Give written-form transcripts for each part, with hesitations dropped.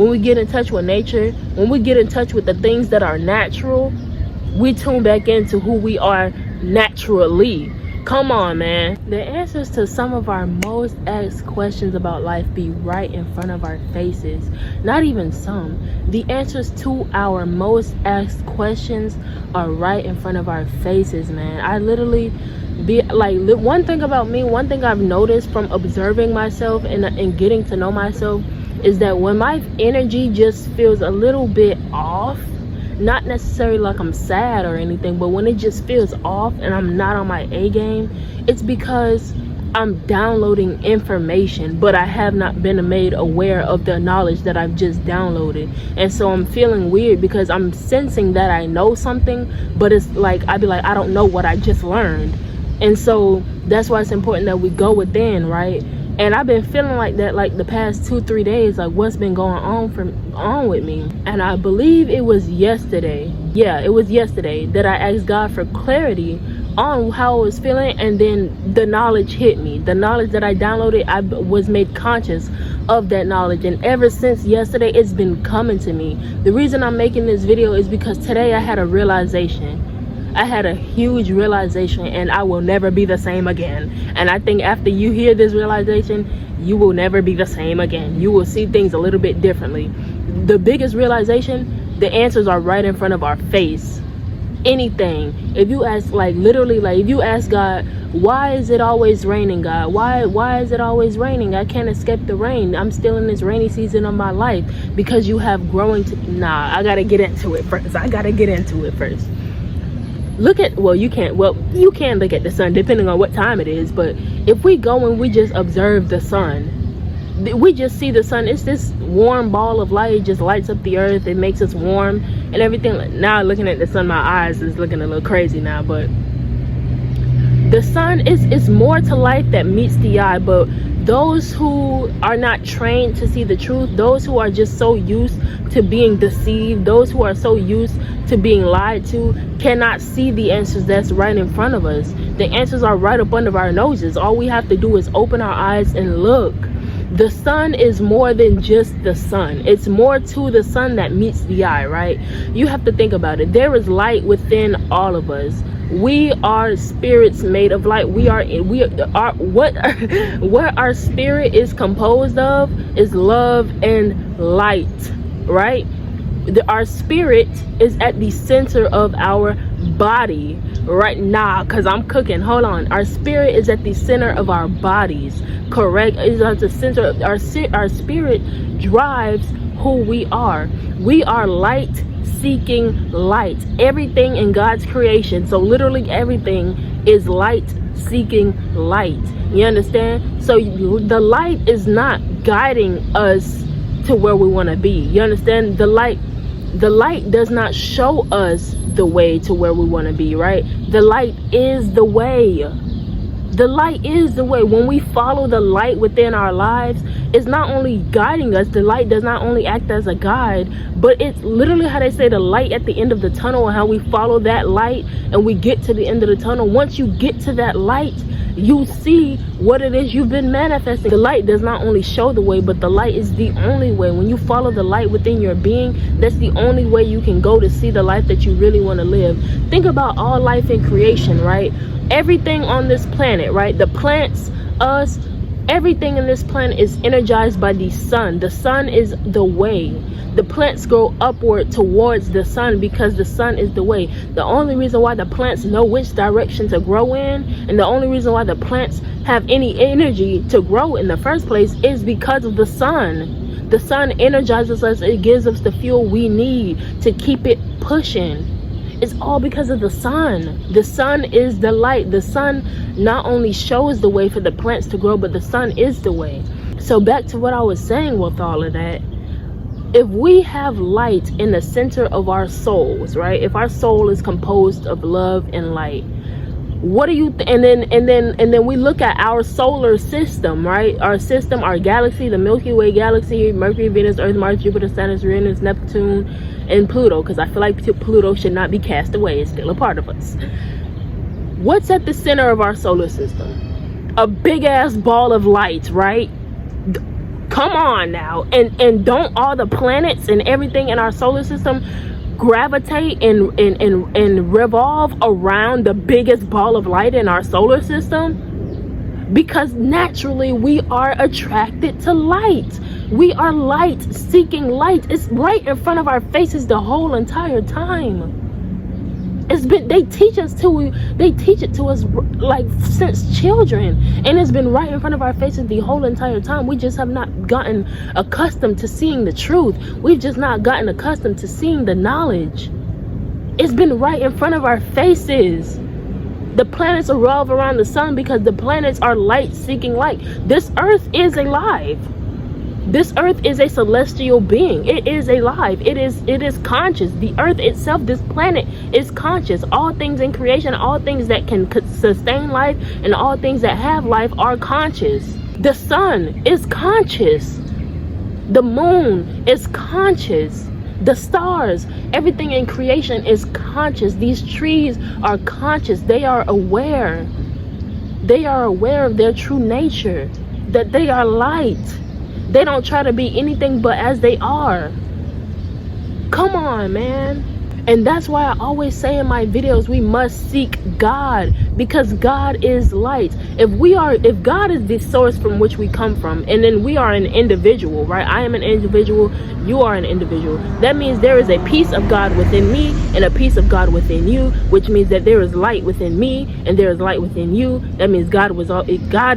When we get in touch with nature, when we get in touch with the things that are natural, we tune back into who we are naturally. Come on, man. The answers to some of our most asked questions about life be right in front of our faces. Not even some. The answers to our most asked questions are right in front of our faces, man. I literally be like, one thing about me, one thing I've noticed from observing myself and getting to know myself is that when my energy just feels a little bit off, not necessarily like I'm sad or anything, but when it just feels off and I'm not on my A game, it's because I'm downloading information, but I have not been made aware of the knowledge that I've just downloaded. And so I'm feeling weird because I'm sensing that I know something, but it's like I'd be like, I don't know what I just learned. And so that's why it's important that we go within, right? And I've been feeling like that like the past 2-3 days, like what's been going on with me. And I believe it was yesterday. Yeah, it was yesterday that I asked God for clarity on how I was feeling, and then the knowledge hit me. The knowledge that I downloaded, I was made conscious of that knowledge, and ever since yesterday it's been coming to me. The reason I'm making this video is because today I had a realization. I had a huge realization, and I will never be the same again. And I think after you hear this realization, you will never be the same again. You will see things a little bit differently. The biggest realization, the answers are right in front of our face. Anything. If you ask, like literally, like if you ask God, why is it always raining, God? Why is it always raining? I can't escape the rain. I'm still in this rainy season of my life. Because you have growing to... Nah, I gotta get into it first. Look at, you can look at the sun depending on what time it is, but if we go and we just observe the sun, we just see the sun. It's this warm ball of light. It just lights up the earth. It makes us warm and everything. Now looking at the sun, my eyes is looking a little crazy now, but the sun is more to life that meets the eye. But those who are not trained to see the truth, those who are just so used to being deceived, those who are so used to being lied to, cannot see the answers that's right in front of us. The answers are right up under our noses. All we have to do is open our eyes and look. The sun is more than just the sun. It's more to the sun that meets the eye, right? You have to think about it. There is light within all of us. We are spirits made of light. What our spirit is composed of is love and light, right? Our spirit is at the center of our body right now, because I'm cooking. Hold on. Our spirit is at the center of our bodies, correct? Is at the center of our spirit drives who we are. We are light seeking light. Everything in God's creation, so literally everything is light seeking light. You understand? So the light is not guiding us to where we want to be. You understand? The light does not show us the way to where we want to be, right? The light is the way. The light is the way. When we follow the light within our lives, it's not only guiding us. The light does not only act as a guide, but it's literally how they say the light at the end of the tunnel, and how we follow that light and we get to the end of the tunnel. Once you get to that light, you see what it is you've been manifesting. The light does not only show the way, but the light is the only way. When you follow the light within your being, that's the only way you can go to see the life that you really want to live. Think about all life in creation, right? Everything on this planet, right? The plants, us, everything in this planet is energized by the sun. The sun is the way. The plants grow upward towards the sun because the sun is the way. The only reason why the plants know which direction to grow in, and the only reason why the plants have any energy to grow in the first place, is because of the sun. The sun energizes us. It gives us the fuel we need to keep it pushing. It's all because of the sun. The sun is the light. The sun not only shows the way for the plants to grow, but the sun is the way. So back to what I was saying with all of that. If we have light in the center of our souls, right? If our soul is composed of love and light, what do you and then we look at our solar system, right? Our system, our galaxy, the Milky Way galaxy, Mercury, Venus, Earth, Mars, Jupiter, Saturn, Uranus, Neptune, and Pluto, because I feel like Pluto should not be cast away. It's still a part of us. What's at the center of our solar system? A big ass ball of light, right? Come on now. And don't all the planets and everything in our solar system gravitate and revolve around the biggest ball of light in our solar system? Because naturally we are attracted to light. We are light, seeking light. It's right in front of our faces the whole entire time. They teach it to us like since children, and it's been right in front of our faces the whole entire time. We just have not gotten accustomed to seeing the truth. We've just not gotten accustomed to seeing the knowledge. It's been right in front of our faces. The planets revolve around the sun because the planets are light seeking light. This earth is alive. This earth is a celestial being. It is alive. It is conscious. The earth itself, this planet, is conscious. All things in creation, all things that can sustain life, and all things that have life are conscious. The sun is conscious. The moon is conscious. The stars, everything in creation is conscious. These trees are conscious. They are aware. They are aware of their true nature, that they are light. They don't try to be anything but as they are. Come on, man. And that's why I always say in my videos, we must seek God, because God is light. If God is the source from which we come from, and then we are an individual, right? I am an individual, you are an individual. That means there is a piece of God within me and a piece of God within you, which means that there is light within me and there is light within you. That means God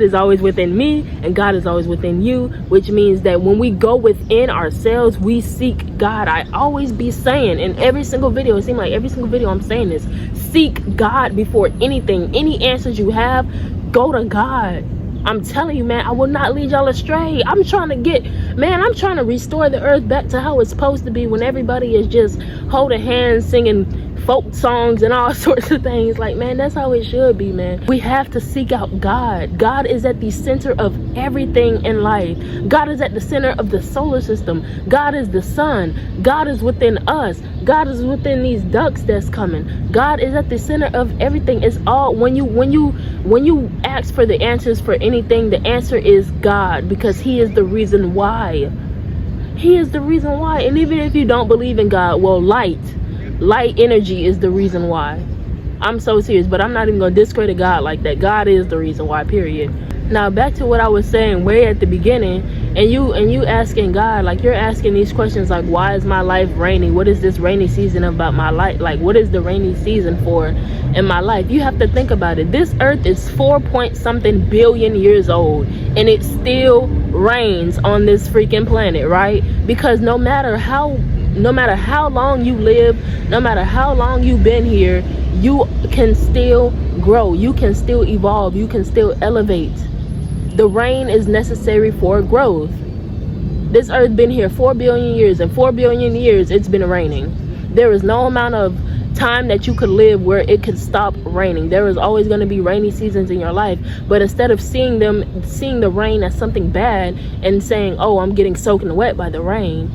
is always within me and God is always within you, which means that when we go within ourselves, we seek God. I always be saying in every single video, it seems like every single video I'm saying this, seek God before anything. Any answers you have, go to God. I'm telling you, man, I will not lead y'all astray. I'm trying to restore the earth back to how it's supposed to be, when everybody is just holding hands, singing folk songs and all sorts of things. Like, man, that's how it should be, man. We have to seek out God. God is at the center of everything in life. God is at the center of the solar system. God is the sun. God is within us. God is within these ducks that's coming. God is at the center of everything. It's all, when you ask for the answers for anything, the answer is God, because He is the reason why. He is the reason why. And even if you don't believe in God, well, light energy is the reason why. I'm so serious, but I'm not even gonna discredit God like that. God is the reason why, period. Now back to what I was saying way at the beginning, and you asking God, like, you're asking these questions like, why is my life rainy? What is this rainy season about my life? Like, what is the rainy season for in my life? You have to think about it. This earth is 4-point-something billion years old, and it still rains on this freaking planet, right? Because no matter how long you live, no matter how long you've been here, you can still grow, you can still evolve, you can still elevate. The rain is necessary for growth. This earth been here 4 billion years, and 4 billion years it's been raining. There is no amount of time that you could live where it could stop raining. There is always going to be rainy seasons in your life, but instead of seeing the rain as something bad and saying, oh, I'm getting soaking wet by the rain,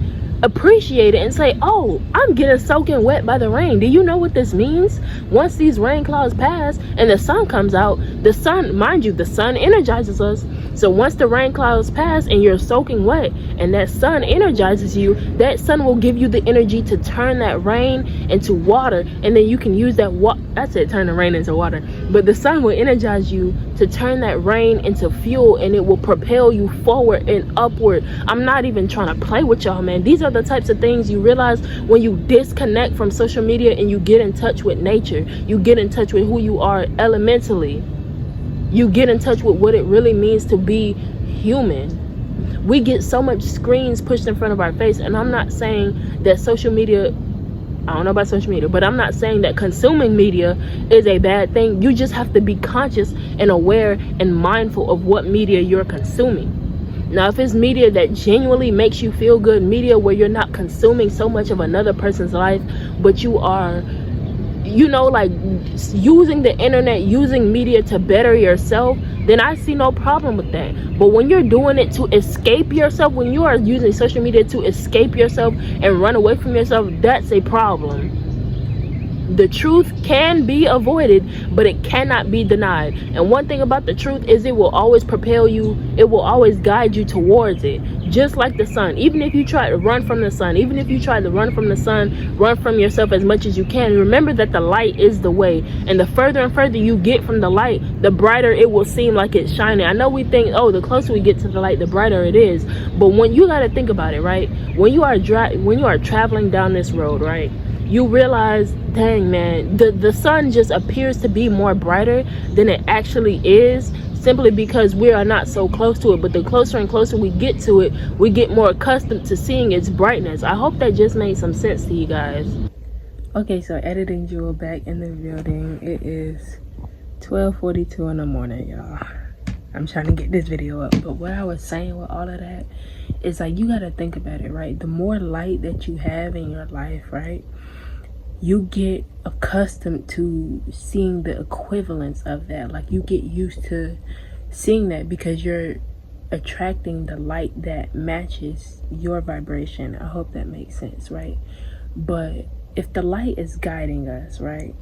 appreciate it and say, oh, I'm getting soaking wet by the rain. Do you know what this means? Once these rain clouds pass and the sun comes out, the sun, mind you, the sun energizes us. So once the rain clouds pass and you're soaking wet and that sun energizes you, that sun will give you the energy to turn that rain into water, and then you can use that water. That's it, turn the rain into water. But the sun will energize you to turn that rain into fuel, and it will propel you forward and upward. I'm not even trying to play with y'all, man. These are the types of things you realize when you disconnect from social media and you get in touch with nature. You get in touch with who you are elementally. You get in touch with what it really means to be human. We get so much screens pushed in front of our face, and I'm not saying that social media, I don't know about social media, but I'm not saying that consuming media is a bad thing. You just have to be conscious and aware and mindful of what media you're consuming. Now, if it's media that genuinely makes you feel good, media where you're not consuming so much of another person's life, but you are, like using the internet, using media to better yourself, then I see no problem with that. But when you're doing it to escape yourself, when you are using social media to escape yourself and run away from yourself, that's a problem. The truth can be avoided, but it cannot be denied. And one thing about the truth is it will always propel you, it will always guide you towards it. Just like the sun. Even if you try to run from the sun, even if you try to run from the sun, run from yourself as much as you can, remember that the light is the way. And the further and further you get from the light, the brighter it will seem like it's shining. I know we think, oh, the closer we get to the light, the brighter it is. But when you got to think about it, right? When you are traveling down this road, right? You realize, dang man, the sun just appears to be more brighter than it actually is, simply because we are not so close to it. But the closer and closer we get to it, we get more accustomed to seeing its brightness. I hope that just made some sense to you guys. Okay, so editing Jewel back in the building. It is 12:42 in the morning, y'all. I'm trying to get this video up, but what I was saying with all of that is, like, you got to think about it, right? The more light that you have in your life, right, you get accustomed to seeing the equivalence of that. Like, you get used to seeing that because you're attracting the light that matches your vibration. I hope that makes sense, right? But if the light is guiding us, right,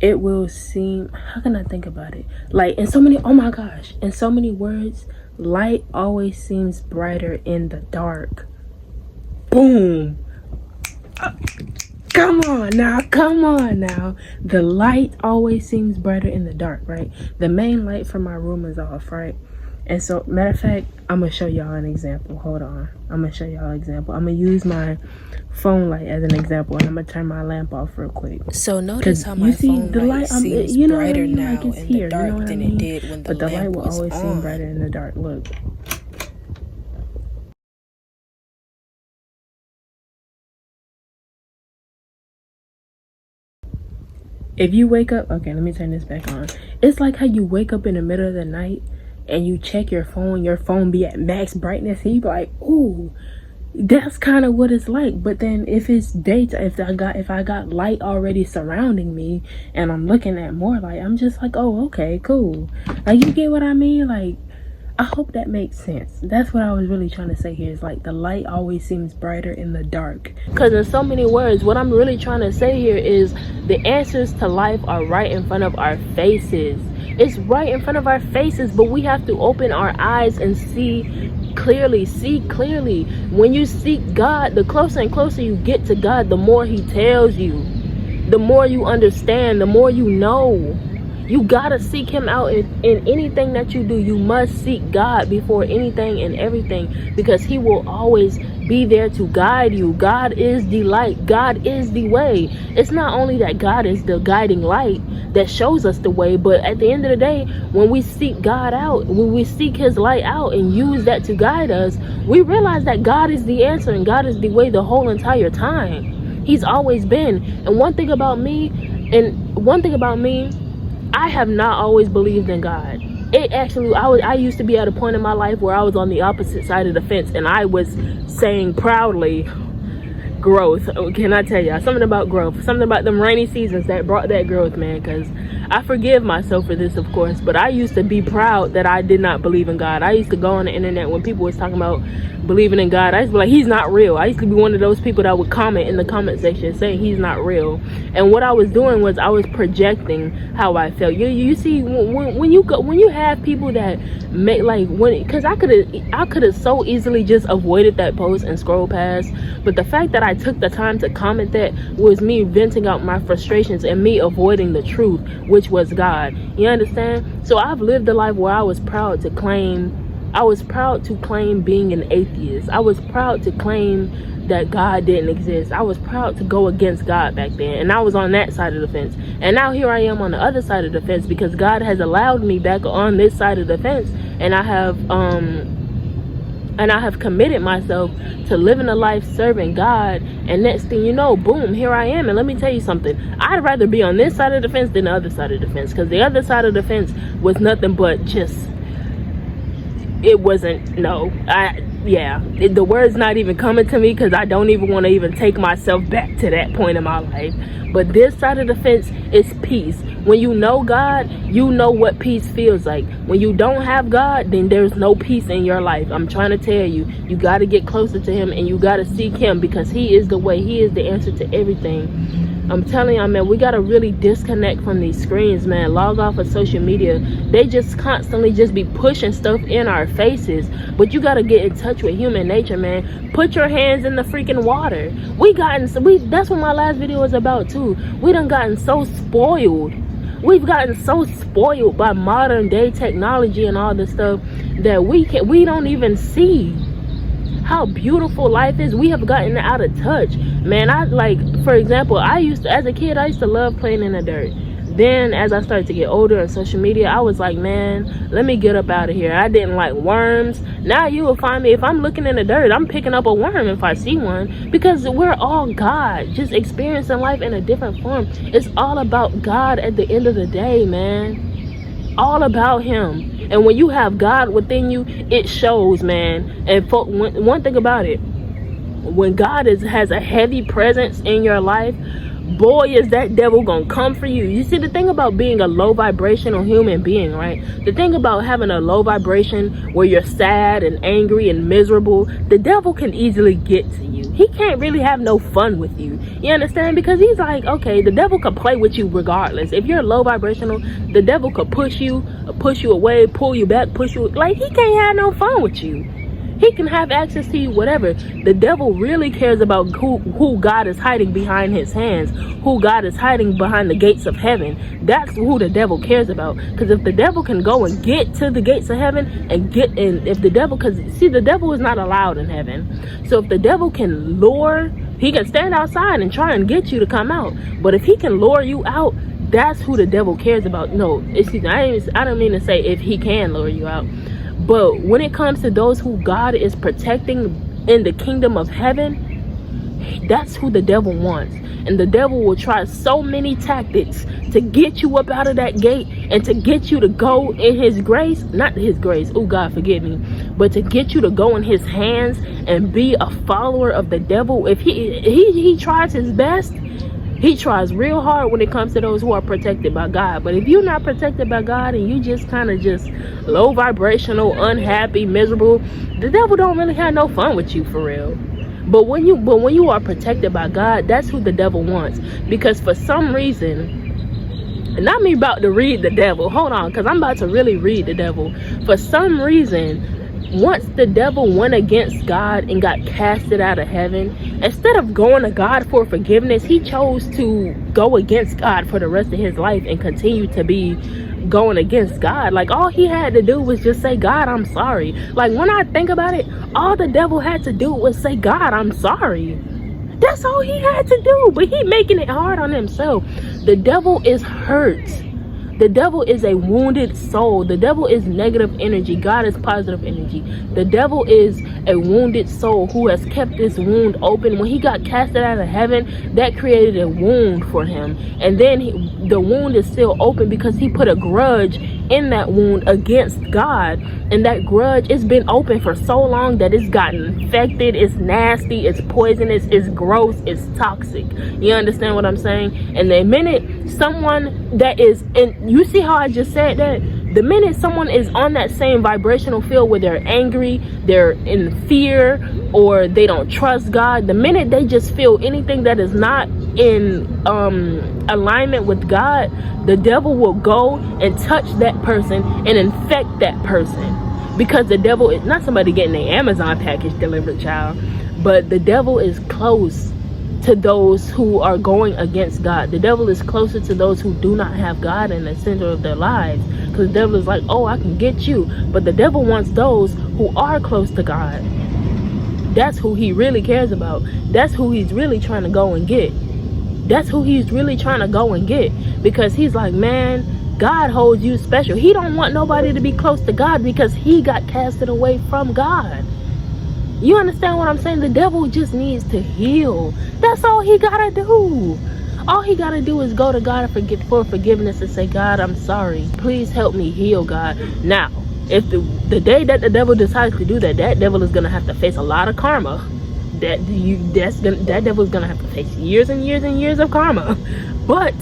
it will seem, how can I think about it? Like, in so many, oh my gosh, in so many words, light always seems brighter in the dark. Boom. Come on now. The light always seems brighter in the dark, right? The main light from my room is off, right? And so, matter of fact, I'm gonna show y'all an example. Hold on, I'm gonna show y'all an example. I'm gonna use my phone light as an example, and I'm gonna turn my lamp off real quick. So notice how my phone light seems brighter now in the dark than it did when the lamp was on. But the light will always seem brighter in the dark. Look. If you wake up, okay, let me turn this back on. It's like how you wake up in the middle of the night and you check your phone be at max brightness, and you be like, ooh, that's kind of what it's like. But then if it's daytime, if I got light already surrounding me and I'm looking at more light, I'm just like, oh, okay, cool. Like, you get what I mean? Like, I hope that makes sense. That's what I was really trying to say here, is like the light always seems brighter in the dark. Because in so many words, what I'm really trying to say here is the answers to life are right in front of our faces. It's right in front of our faces, but we have to open our eyes and see clearly. When you seek God, the closer and closer you get to God, the more he tells you, the more you understand, the more you know. You gotta seek him out in anything that you do. You must seek God before anything and everything, because he will always be there to guide you. God is the light. God is the way. It's not only that God is the guiding light that shows us the way, but at the end of the day, when we seek God out, when we seek his light out and use that to guide us, we realize that God is the answer and God is the way the whole entire time. He's always been. And one thing about me, I have not always believed in God. It actually, I used to be at a point in my life where I was on the opposite side of the fence, and I was saying proudly, growth. Can I tell y'all something about growth? Something about them rainy seasons that brought that growth, man. Because I forgive myself for this, of course, but I used to be proud that I did not believe in God. I used to go on the internet when people was talking about believing in God. I used to be like, he's not real. I used to be one of those people that would comment in the comment section saying he's not real. And what I was doing was I was projecting how I felt. You see, when you have people that make, like, because I could have so easily just avoided that post and scroll past, but the fact that I took the time to comment that was me venting out my frustrations and me avoiding the truth, which was God. You understand? So I've lived a life where I was proud to claim being an atheist. I was proud to claim that God didn't exist. I was proud to go against God back then, and I was on that side of the fence. And now here I am on the other side of the fence, because God has allowed me back on this side of the fence, and I have committed myself to living a life serving God. And next thing you know, boom, here I am. And let me tell you something, I'd rather be on this side of the fence than the other side of the fence, because the other side of the fence was nothing but just, it wasn't, no, yeah, the word's not even coming to me because I don't even want to even take myself back to that point in my life. But this side of the fence is peace. When you know God, you know what peace feels like. When you don't have God, then there's no peace in your life. I'm trying to tell you, you got to get closer to him, and you got to seek him, because he is the way. He is the answer to everything. I'm telling y'all, man, we got to really disconnect from these screens, man. Log off of social media. They just constantly just be pushing stuff in our faces. But you got to get in touch with human nature, man. Put your hands in the freaking water. That's what my last video was about too. We done gotten so spoiled. We've gotten so spoiled by modern day technology and all this stuff that we don't even see how beautiful life is. We have gotten out of touch, man. For example, as a kid, I used to love playing in the dirt. Then as I started to get older on social media, I was like, man, let me get up out of here. I didn't like worms. Now you will find me, if I'm looking in the dirt, I'm picking up a worm if I see one, because we're all God, just experiencing life in a different form. It's all about God at the end of the day, man. All about him. And when you have God within you, it shows, man. And one thing about it, when God has a heavy presence in your life, boy, is that devil gonna come for you. You see, the thing about being a low vibrational human being, right? The thing about having a low vibration where you're sad and angry and miserable, the devil can easily get to you. He can't really have no fun with you. You understand? Because he's like, okay, the devil could play with you regardless. If you're low vibrational, the devil could push you away, pull you back, push you. Like, he can't have no fun with you. He can have access to you, whatever. The devil really cares about who God is hiding behind his hands, who God is hiding behind the gates of heaven. That's who the devil cares about. Because if the devil can go and get to the gates of heaven because the devil is not allowed in heaven. So if the devil can he can stand outside and try and get you to come out. But if he can lure you out, that's who the devil cares about. No, excuse me, I don't mean to say if he can lure you out. But when it comes to those who God is protecting in the kingdom of heaven, that's who the devil wants. And the devil will try so many tactics to get you up out of that gate and to get you to go in his grace, not his grace, oh God forgive me, but to get you to go in his hands and be a follower of the devil. If he tries his best, he tries real hard when it comes to those who are protected by God. But if you're not protected by God and you just kind of just low vibrational, unhappy, miserable, the devil don't really have no fun with you for real. But when you are protected by God, that's who the devil wants. Because for some reason, and not me about to read the devil, hold on, because I'm about to really read the devil. For some reason, once the devil went against God and got casted out of heaven, instead of going to God for forgiveness, he chose to go against God for the rest of his life and continue to be going against God. Like, all he had to do was just say, God, I'm sorry. Like, when I think about it, all the devil had to do was say, God, I'm sorry. That's all he had to do. But he making it hard on himself. The devil is hurt. The devil is a wounded soul. The devil is negative energy. God is positive energy. The devil is a wounded soul who has kept this wound open. When he got casted out of heaven, that created a wound for him. And then the wound is still open because he put a grudge in that wound against God. And that grudge, it's been open for so long that it's gotten infected. It's nasty. It's poisonous. It's gross. It's toxic. You understand what I'm saying? And the minute someone that is in, you see how I just said that? The minute someone is on that same vibrational field where they're angry, they're in fear, or they don't trust God, the minute they just feel anything that is not in alignment with God, the devil will go and touch that person and infect that person. Because the devil is not somebody getting an Amazon package delivered, child, but the devil is close to those who are going against God. The devil is closer to those who do not have God in the center of their lives. Because the devil is like, oh, I can get you. But the devil wants those who are close to God. That's who he really cares about. That's who he's really trying to go and get. That's who he's really trying to go and get. Because he's like, man, God holds you special. He don't want nobody to be close to God because he got casted away from God. You understand what I'm saying? The devil just needs to heal. That's all he gotta do. All he gotta do is go to God for forgiveness and say, God, I'm sorry. Please help me heal, God. Now, If the day that the devil decides to do that, that devil is gonna have to face a lot of karma. That devil is gonna have to face years and years and years of karma. But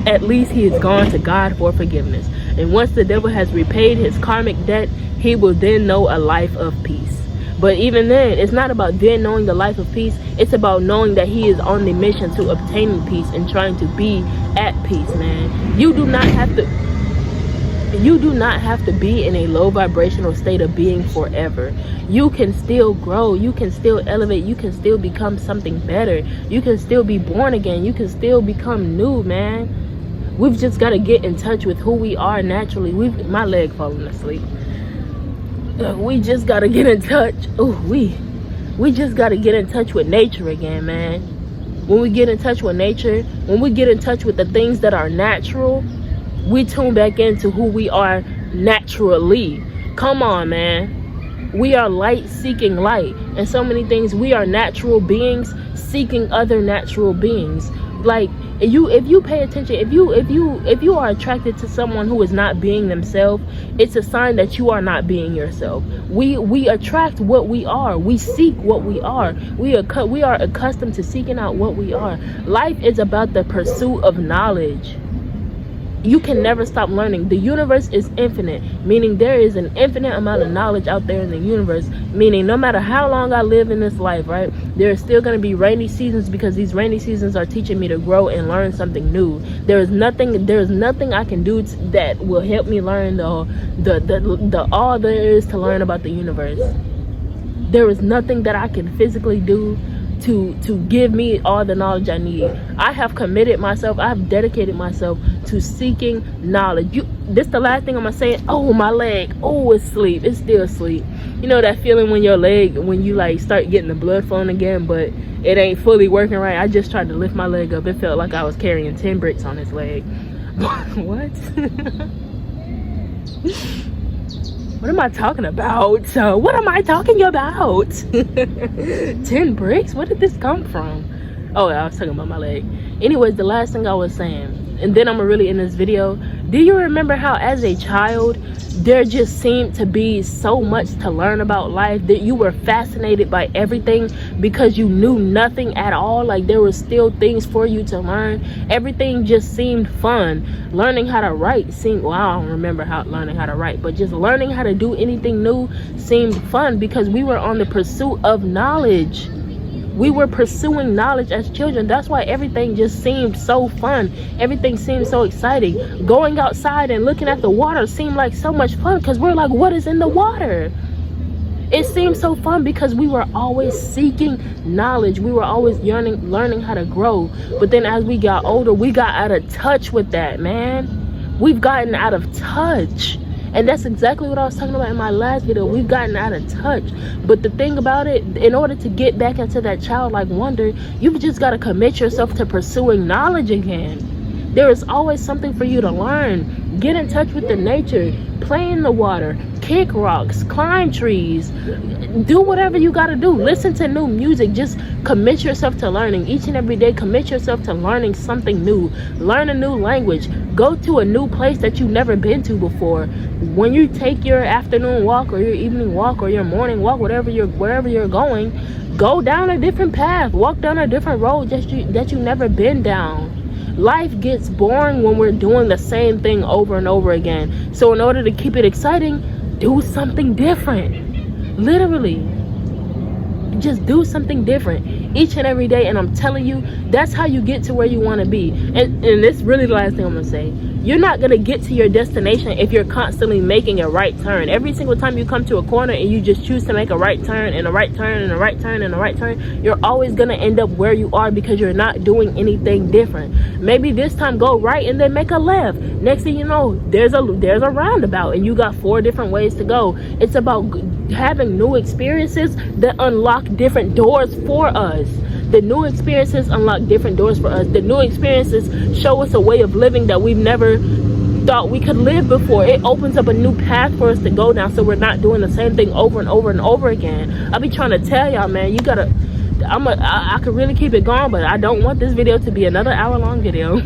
at least he has gone to God for forgiveness. And once the devil has repaid his karmic debt, he will then know a life of peace. But even then, it's not about then knowing the life of peace. It's about knowing that he is on the mission to obtaining peace and trying to be at peace, man. You do not have to be in a low vibrational state of being forever. You can still grow, you can still elevate, you can still become something better, you can still be born again, you can still become new, man. We've just got to get in touch with who we are naturally. My leg falling asleep. We just got to get in touch. We just got to get in touch with nature again, man. When we get in touch with nature, when we get in touch with the things that are natural, we tune back into who we are naturally. Come on, man. We are light seeking light. And so many things, we are natural beings seeking other natural beings. Like, if you pay attention, if you are attracted to someone who is not being themselves, it's a sign that you are not being yourself. We attract what we are. We seek what we are. We are accustomed to seeking out what we are. Life is about the pursuit of knowledge. You can never stop learning. The universe is infinite, meaning there is an infinite amount of knowledge out there in the universe, meaning no matter how long I live in this life, right, there is still going to be rainy seasons, because these rainy seasons are teaching me to grow and learn something new. There is nothing I can do that will help me learn the all there is to learn about the universe. There is nothing that I can physically do to give me all the knowledge I need. I have committed myself, I have dedicated myself to seeking knowledge. This the last thing I'm gonna say. Oh, my leg, it's asleep. It's still asleep. You know that feeling when your leg, when you like start getting the blood flowing again, but it ain't fully working right. I just tried to lift my leg up. It felt like I was carrying 10 bricks on this leg. What? What am I talking about? What am I talking about? 10 bricks? Where did this come from? Oh, I was talking about my leg. Anyways, the last thing I was saying, and then I'm gonna really end this video. Do you remember how as a child, there just seemed to be so much to learn about life, that you were fascinated by everything because you knew nothing at all? Like, there were still things for you to learn. Everything just seemed fun. Learning how to write seemed, well, I don't remember learning how to write, but just learning how to do anything new seemed fun because we were on the pursuit of knowledge. We were pursuing knowledge as children. That's why everything just seemed so fun. Everything seemed so exciting. Going outside and looking at the water seemed like so much fun because we're like, what is in the water? It seemed so fun because we were always seeking knowledge. We were always learning how to grow. But then as we got older, we got out of touch with that, man. We've gotten out of touch. And that's exactly what I was talking about in my last video. We've gotten out of touch. But the thing about it, in order to get back into that childlike wonder, you've just got to commit yourself to pursuing knowledge again. There is always something for you to learn. Get in touch with the nature. Play in the water. Kick rocks. Climb trees. Do whatever you got to do. Listen to new music. Just commit yourself to learning. Each and every day, commit yourself to learning something new. Learn a new language. Go to a new place that you've never been to before. When you take your afternoon walk or your evening walk or your morning walk, wherever you're going, go down a different path. Walk down a different road that you've never been down. Life gets boring when we're doing the same thing over and over again. So in order to keep it exciting, do something different. Literally. Just do something different each and every day. And I'm telling you, that's how you get to where you want to be. And this is really the last thing I'm going to say. You're not going to get to your destination if you're constantly making a right turn. Every single time you come to a corner and you just choose to make a right turn and a right turn and a right turn and a right turn, you're always going to end up where you are because you're not doing anything different. Maybe this time go right and then make a left. Next thing you know, there's a roundabout and you got 4 different ways to go. It's about having new experiences that unlock different doors for us. The new experiences unlock different doors for us. The new experiences show us a way of living that we've never thought we could live before. It opens up a new path for us to go down so we're not doing the same thing over and over and over again. I be trying to tell y'all, man, I could really keep it going, but I don't want this video to be another hour-long video.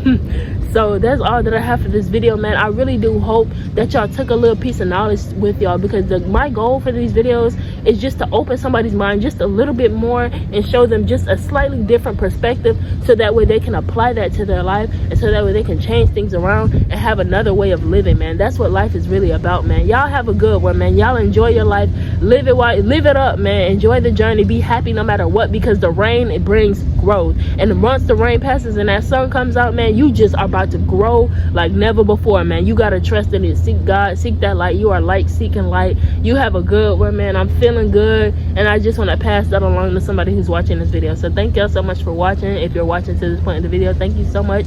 So that's all that I have for this video, man. I really do hope that y'all took a little piece of knowledge with y'all, because my goal for these videos is just to open somebody's mind just a little bit more and show them just a slightly different perspective, so that way they can apply that to their life, and so that way they can change things around and have another way of living, man. That's what life is really about, man. Y'all have a good one, man. Y'all enjoy your life, live it up, man. Enjoy the journey, be happy no matter what, because the rain, it brings growth. And once the rain passes and that sun comes out, man, you just are about to grow like never before, man. You gotta trust in it. Seek God, seek that light. You are light seeking light. You have a good one, man. I'm feeling good, and I just want to pass that along to somebody who's watching this video. So thank y'all so much for watching. If you're watching to this point in the video, thank you so much,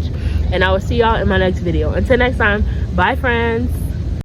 and I will see y'all in my next video. Until next time, bye friends.